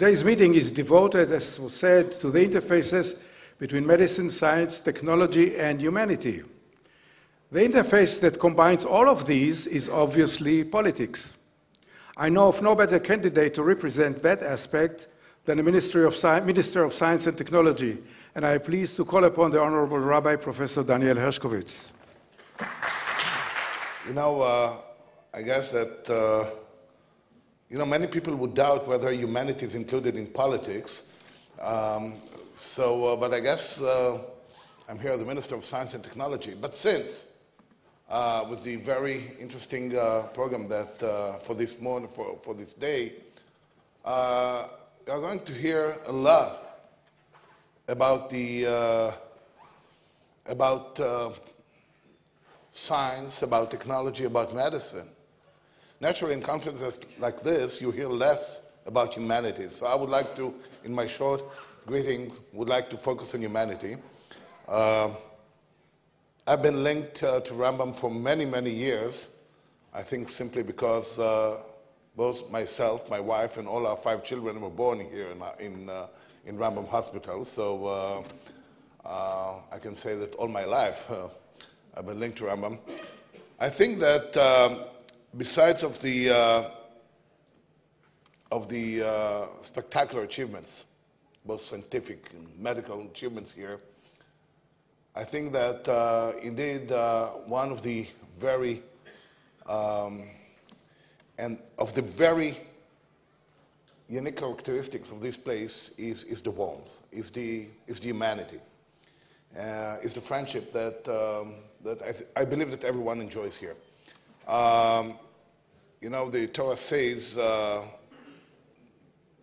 Today's meeting is devoted, as was said, to the interfaces between medicine, science, technology, and humanity. The interface that combines all of these is obviously politics. I know of no better candidate to represent that aspect than the Minister of Science and Technology, and I am pleased to call upon the Honorable Rabbi Professor Daniel Hershkowitz. You know, I guess that, many people would doubt whether humanity is included in politics. But I guess I'm here as the Minister of Science and Technology. But since, with the very interesting program that for this morning, for this day, you're going to hear a lot about science, about technology, about medicine. Naturally, in conferences like this, you hear less about humanity. So I would like to, in my short greetings, would like to focus on humanity. I've been linked to Rambam for many, many years. I think simply because both myself, my wife, and all our 5 children were born here in Rambam Hospital. So I can say that all my life I've been linked to Rambam. I think that besides of the spectacular achievements, both scientific and medical achievements here, I think that indeed one of the very unique characteristics of this place is the warmth, is the humanity, is the friendship that I believe that everyone enjoys here. The Torah says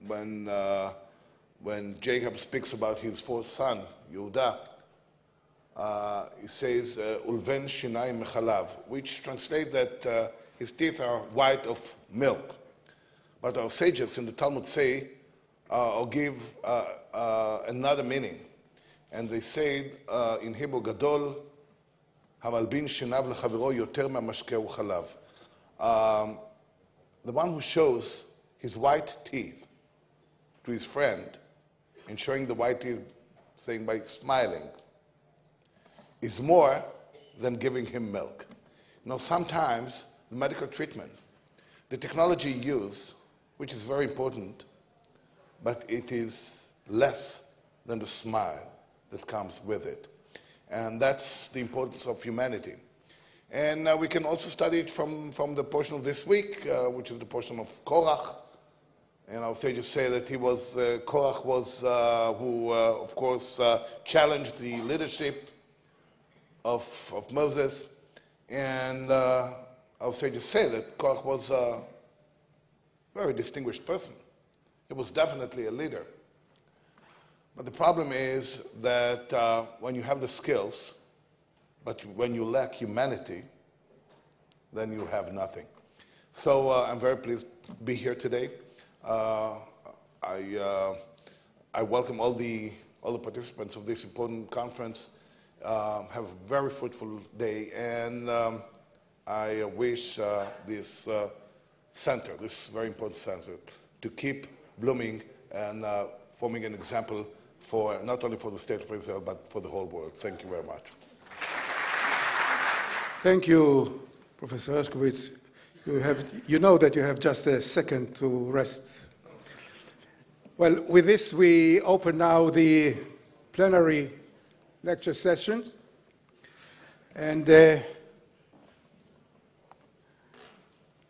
when Jacob speaks about his 4th son, Yehuda, he says, Ulven shinayim mechalav, which translates that his teeth are white of milk. But our sages in the Talmud say, or give another meaning. And they say in Hebrew, Gadol, hamalbin shinav lechavero yoter ma'mashkeu chalav. The one who shows his white teeth to his friend, and showing the white teeth, saying by smiling, is more than giving him milk. Sometimes the medical treatment, the technology used, which is very important, but it is less than the smile that comes with it. And that's the importance of humanity. And we can also study it from the portion of this week, which is the portion of Korach. And our sages say that Korach was who, of course, challenged the leadership of Moses. And our sages say that Korach was a very distinguished person. He was definitely a leader. But the problem is that when you have the skills, but when you lack humanity, then you have nothing. So I'm very pleased to be here today. I welcome all the participants of this important conference. Have a very fruitful day, and I wish this center, this very important center, to keep blooming and forming an example for not only for the state of Israel, but for the whole world. Thank you very much. Thank you, Professor Hershkowitz. You know that you have just a second to rest. Well, with this, we open now the plenary lecture session. And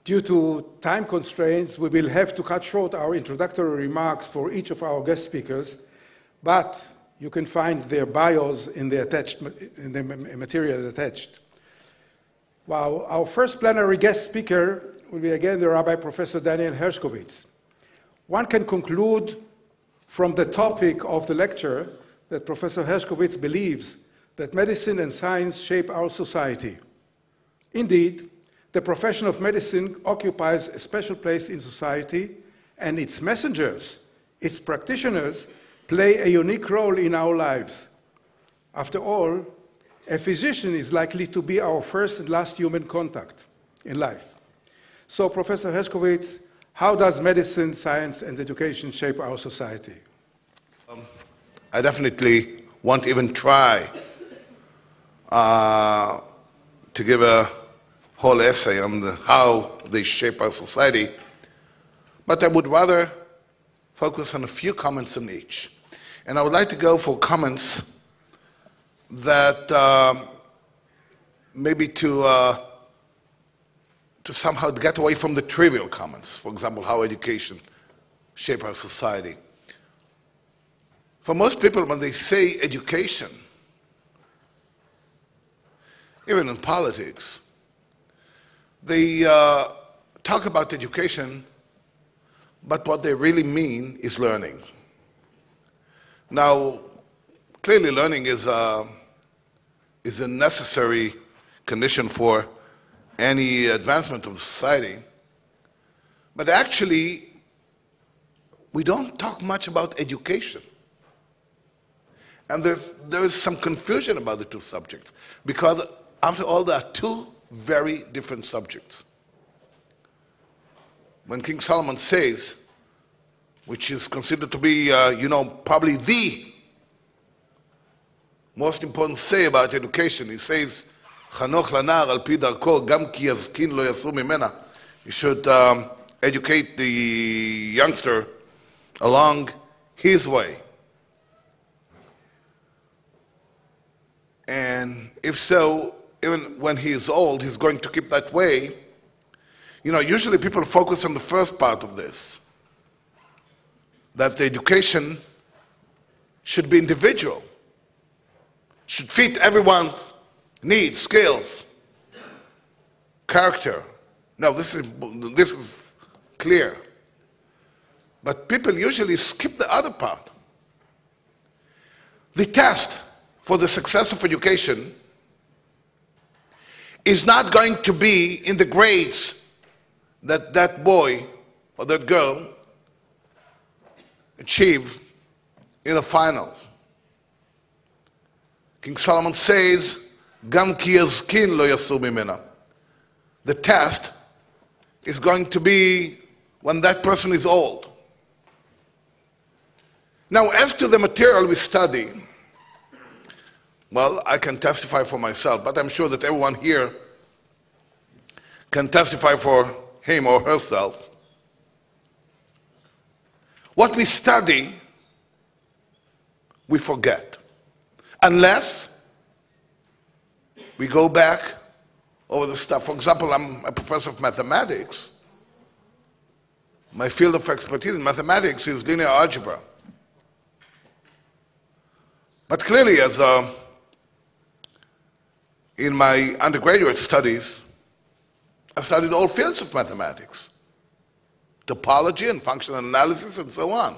due to time constraints, we will have to cut short our introductory remarks for each of our guest speakers, but you can find their bios in the materials attached. Well, our first plenary guest speaker will be again the Rabbi Professor Daniel Hershkowitz. One can conclude from the topic of the lecture that Professor Hershkowitz believes that medicine and science shape our society. Indeed, the profession of medicine occupies a special place in society, and its messengers, its practitioners, play a unique role in our lives. After all, a physician is likely to be our first and last human contact in life. So, Professor Hershkowitz, How does medicine, science, and education shape our society? I definitely won't even try to give a whole essay on how they shape our society, but I would rather focus on a few comments on each. And I would like to go for comments that maybe to somehow get away from the trivial comments. For example, how education shape our society. For most people, when they say education, even in politics, they talk about education, but what they really mean is learning. Now, clearly learning is a necessary condition for any advancement of society, but actually, we don't talk much about education. And there is some confusion about the two subjects, because after all, there are two very different subjects. When King Solomon says, which is considered to be, probably the most important say about education, he says, "Chanoch lanar al pi darko, gam ki yazkin lo yasu mimena." You should educate the youngster along his way. And if so, even when he is old, he's going to keep that way. Usually people focus on the first part of this, that the education should be individual, should fit everyone's needs, skills, character. Now, this is clear. But people usually skip the other part. The test for the success of education is not going to be in the grades that that boy or that girl achieve in the finals. King Solomon says, "Gam ki yazkin lo yasu mimena." The test is going to be when that person is old. Now, as to the material we study, well, I can testify for myself, but I'm sure that everyone here can testify for him or herself. What we study, we forget. Unless we go back over the stuff. For example, I'm a professor of mathematics. My field of expertise in mathematics is linear algebra. But clearly, as in my undergraduate studies, I studied all fields of mathematics, topology and functional analysis and so on.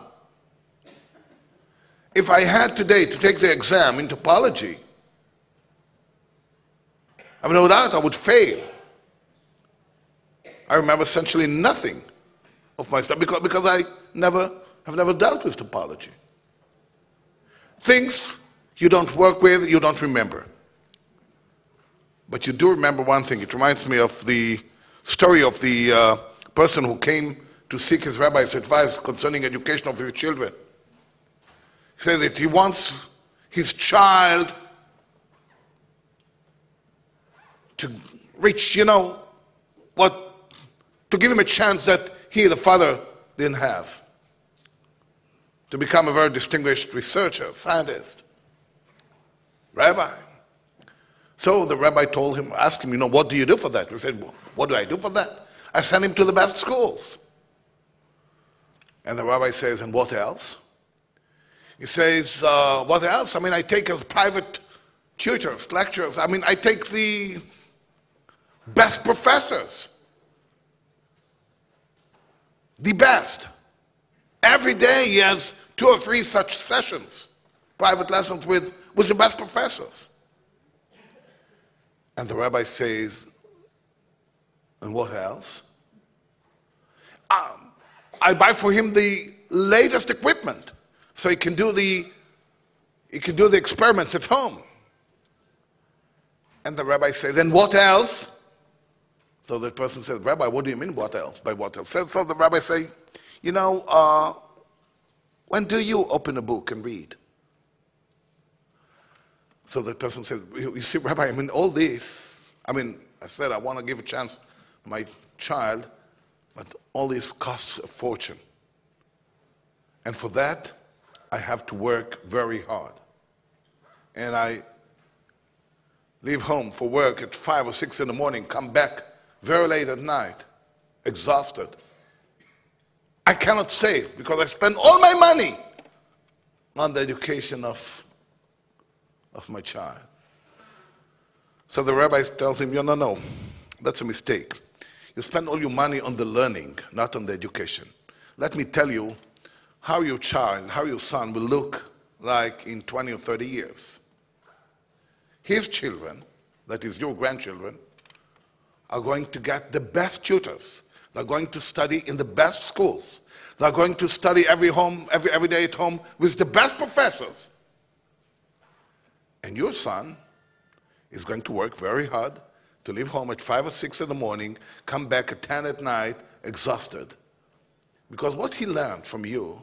If I had today to take the exam in topology, I have no doubt I would fail. I remember essentially nothing of my stuff because I have never dealt with topology. Things you don't work with, you don't remember. But you do remember one thing. It reminds me of the story of the person who came to seek his rabbi's advice concerning education of his children. He said that he wants his child to reach, to give him a chance that he, the father, didn't have. To become a very distinguished researcher, scientist, rabbi. So the rabbi asked him, what do you do for that? He said, what do I do for that? I send him to the best schools. And the rabbi says, and what else? He says, what else? I take as private tutors, lecturers. I take the best professors. The best. Every day he has 2 or 3 such sessions, private lessons with the best professors. And the rabbi says, and what else? I buy for him the latest equipment so he can do the experiments at home. And the rabbi says, and what else? So the person says, Rabbi, what do you mean what else? By what else? So the rabbi say, you know, when do you open a book and read? So the person says, you see, Rabbi, I mean, all this, I mean, I said I want to give a chance to my child, but all this costs a fortune. And for that, I have to work very hard. And I leave home for work at 5 or 6 in the morning, come back very late at night, exhausted. I cannot save because I spend all my money on the education of my child. So the rabbi tells him, no, that's a mistake. You spend all your money on the learning, not on the education. Let me tell you how your child, how your son will look like in 20 or 30 years. His children, that is your grandchildren, are going to get the best tutors. They're going to study in the best schools. They're going to study every day at home with the best professors. And your son is going to work very hard to leave home at 5 or 6 in the morning, come back at 10 at night, exhausted. Because what he learned from you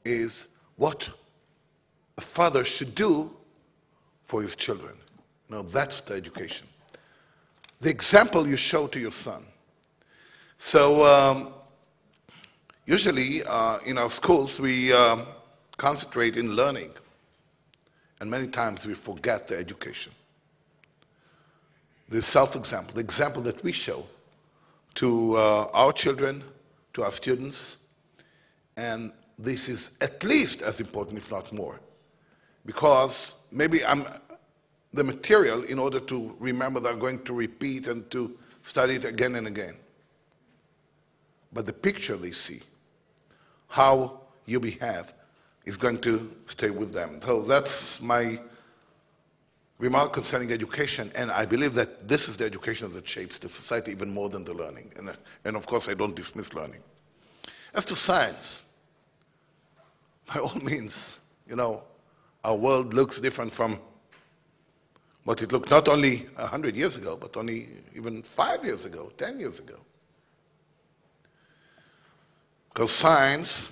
is what a father should do for his children. Now that's the education. The example you show to your son. So usually in our schools we concentrate in learning, and many times we forget the education. The self-example, the example that we show to our children, to our students, and this is at least as important, if not more, because maybe the material, in order to remember, they're going to repeat and to study it again and again. But the picture they see, how you behave, is going to stay with them. So that's my remark concerning education, and I believe that this is the education that shapes the society even more than the learning. And of course, I don't dismiss learning. As to science, by all means, you know, our world looks different from what it looked not only 100 years ago, but only even 5 years ago, 10 years ago. Because science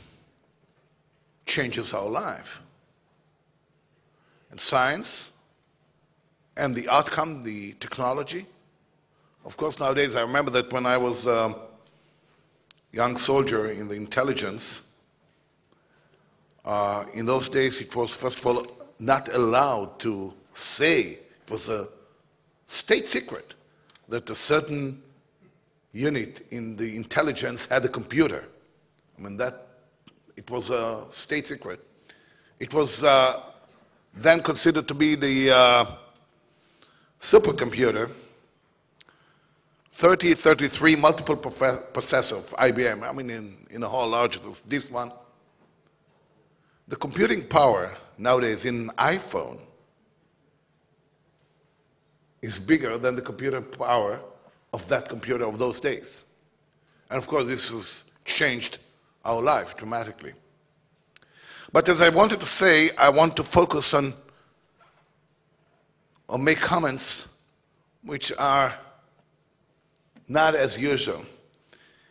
changes our life. And science and the outcome, the technology. Of course, nowadays, I remember that when I was a young soldier in the intelligence, in those days it was, first of all, not allowed to say, it was a state secret, that a certain unit in the intelligence had a computer. I mean, it was a state secret. It was then considered to be the supercomputer, 3033 multiple processor of IBM. I mean, in a whole larger, this one. The computing power nowadays in an iPhone is bigger than the computer power of that computer of those days. And of course, this has changed our life dramatically. But as I wanted to say, I want to focus on or make comments which are not as usual.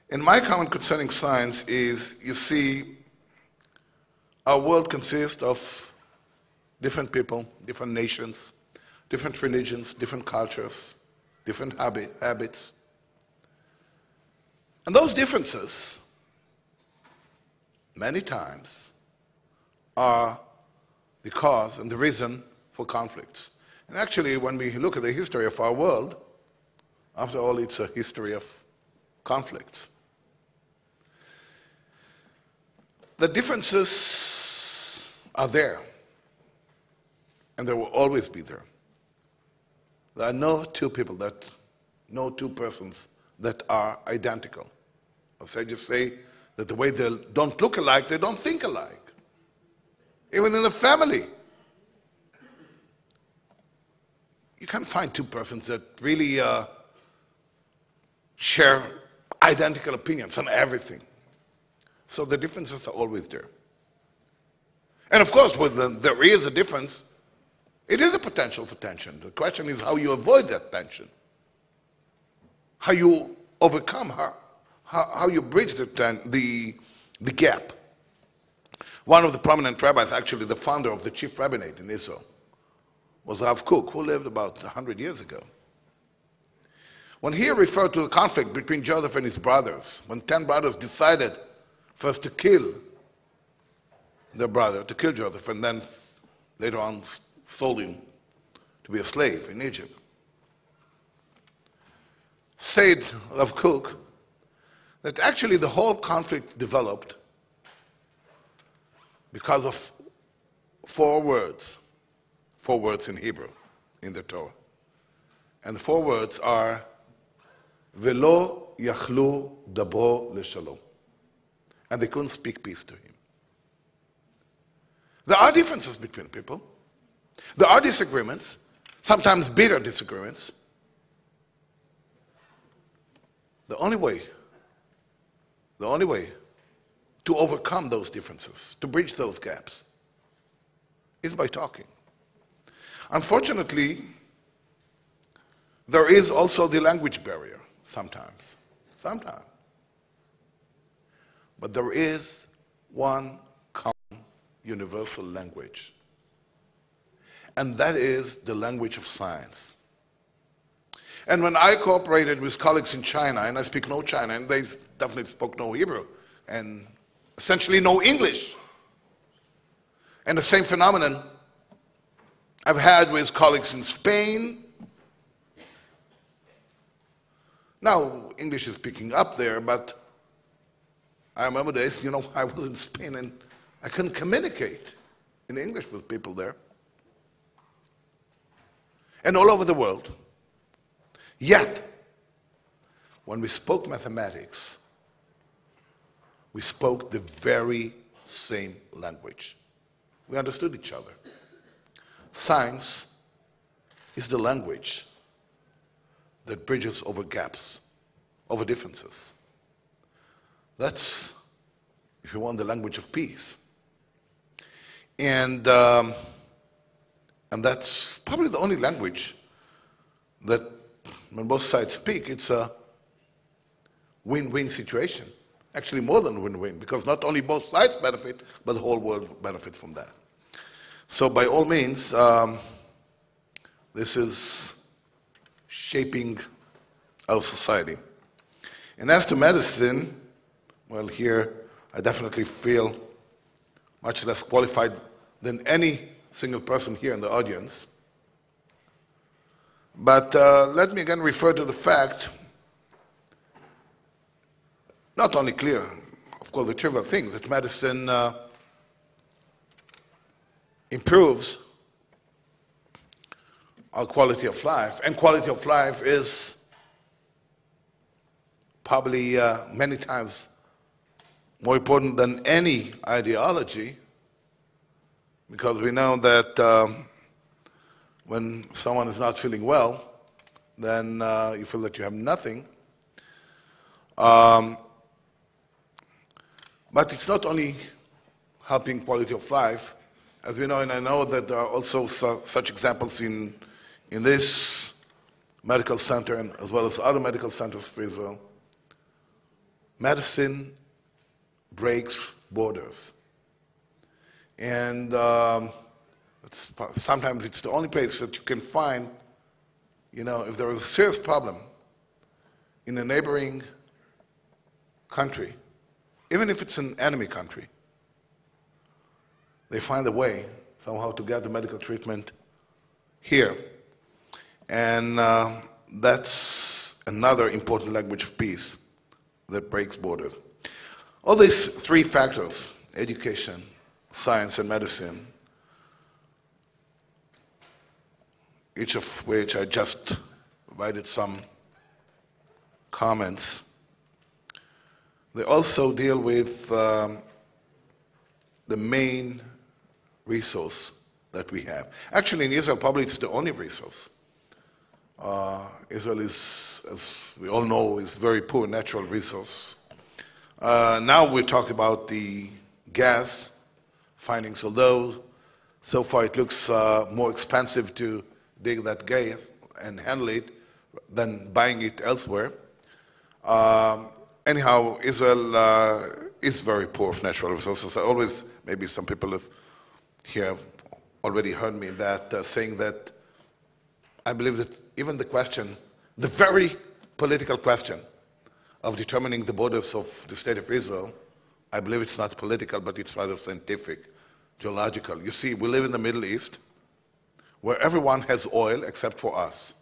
And my comment concerning science is, you see, our world consists of different people, different nations, different religions, different cultures, different habits. And those differences, many times, are the cause and the reason for conflicts. And actually, when we look at the history of our world, after all, it's a history of conflicts. The differences are there, and they will always be there. There are no two persons that are identical. As I just say that the way they don't look alike, they don't think alike. Even in a family, you can't find two persons that really share identical opinions on everything. So the differences are always there. And of course, when there is a difference, it is a potential for tension. The question is how you avoid that tension. how you overcome, how you bridge the gap. One of the prominent rabbis, actually the founder of the chief rabbinate in Israel, was Rav Kook, who lived about 100 years ago. When he referred to the conflict between Joseph and his brothers, when 10 brothers decided first to kill their brother, to kill Joseph, and then later on sold him to be a slave in Egypt, said Rav Kook that actually the whole conflict developed because of four words in Hebrew, in the Torah. And the four words are, Velo yachlu dabro leshalom. And they couldn't speak peace to him. There are differences between people. There are disagreements, sometimes bitter disagreements. The only way to overcome those differences, to bridge those gaps, is by talking. Unfortunately, there is also the language barrier sometimes. But there is one common universal language, and that is the language of science. And when I cooperated with colleagues in China, and I speak no China, and they definitely spoke no Hebrew, and essentially no English, and the same phenomenon I've had with colleagues in Spain. Now, English is picking up there, but I remember days, I was in Spain and I couldn't communicate in English with people there. And all over the world. Yet, when we spoke mathematics, we spoke the very same language. We understood each other. Science is the language that bridges over gaps, over differences. That's, if you want, the language of peace. And that's probably the only language that, when both sides speak, it's a win-win situation. Actually, more than win-win, because not only both sides benefit, but the whole world benefits from that. So by all means, this is shaping our society. And as to medicine, well, here I definitely feel much less qualified than any single person here in the audience. But let me again refer to the fact, not only clear, of course, the trivial things, that medicine improves our quality of life, and quality of life is probably many times more important than any ideology, because we know that when someone is not feeling well, then you feel that you have nothing. But it's not only helping quality of life, as we know, and I know that there are also such examples in this medical center, and as well as other medical centers for Israel. Medicine breaks borders. And sometimes it's the only place that you can find, if there is a serious problem in a neighboring country, even if it's an enemy country, they find a way somehow to get the medical treatment here. And that's another important language of peace that breaks borders. All these three factors, education, science, and medicine, each of which I just provided some comments, they also deal with the main resource that we have. Actually, in Israel, probably it's the only resource. Israel is, as we all know, is very poor natural resource. Now we talk about the gas findings, although so far it looks more expensive to dig that gas and handle it than buying it elsewhere. Anyhow, Israel is very poor of natural resources. I always, maybe some people here have already heard me saying that I believe that even the question, the very political question of determining the borders of the state of Israel, I believe it's not political, but it's rather scientific, geological. You see, we live in the Middle East, where everyone has oil except for us.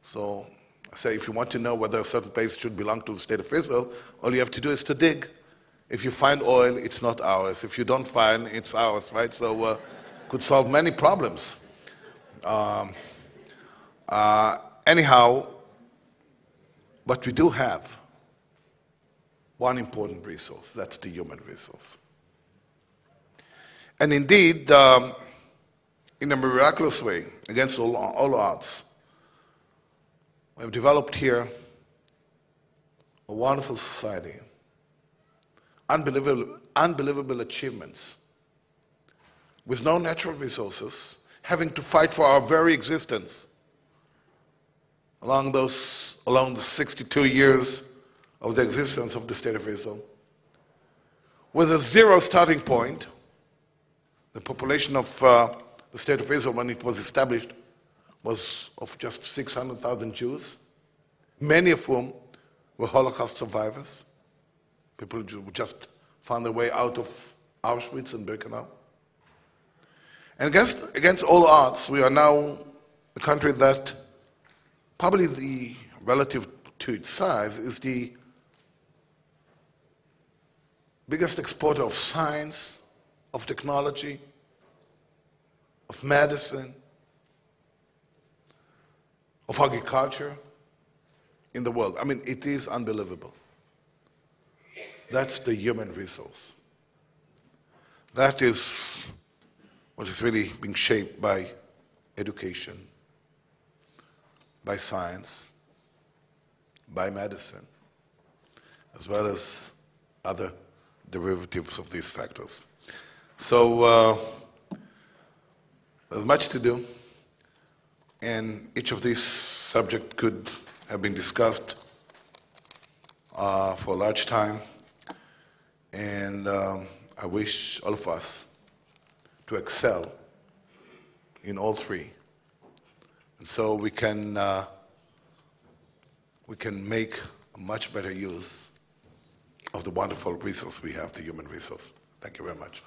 So I say, if you want to know whether a certain place should belong to the state of Israel, all you have to do is to dig. If you find oil, it's not ours. If you don't find, it's ours, right? So could solve many problems. Anyhow, but we do have one important resource. That's the human resource. And indeed, in a miraculous way, against all odds, we have developed here a wonderful society, unbelievable achievements, with no natural resources, having to fight for our very existence along the 62 years of the existence of the State of Israel, with a zero starting point. The population of the State of Israel, when it was established, was of just 600,000 Jews, many of whom were Holocaust survivors, people who just found their way out of Auschwitz and Birkenau. And against all odds, we are now a country that, probably relative to its size, is the biggest exporter of science, of technology, of medicine, of agriculture in the world. I mean, it is unbelievable. That's the human resource. That is what is really being shaped by education, by science, by medicine, as well as other derivatives of these factors. So there's much to do, and each of these subjects could have been discussed for a large time, and I wish all of us to excel in all three, and so we can make a much better use of the wonderful resource we have, the human resource. Thank you very much.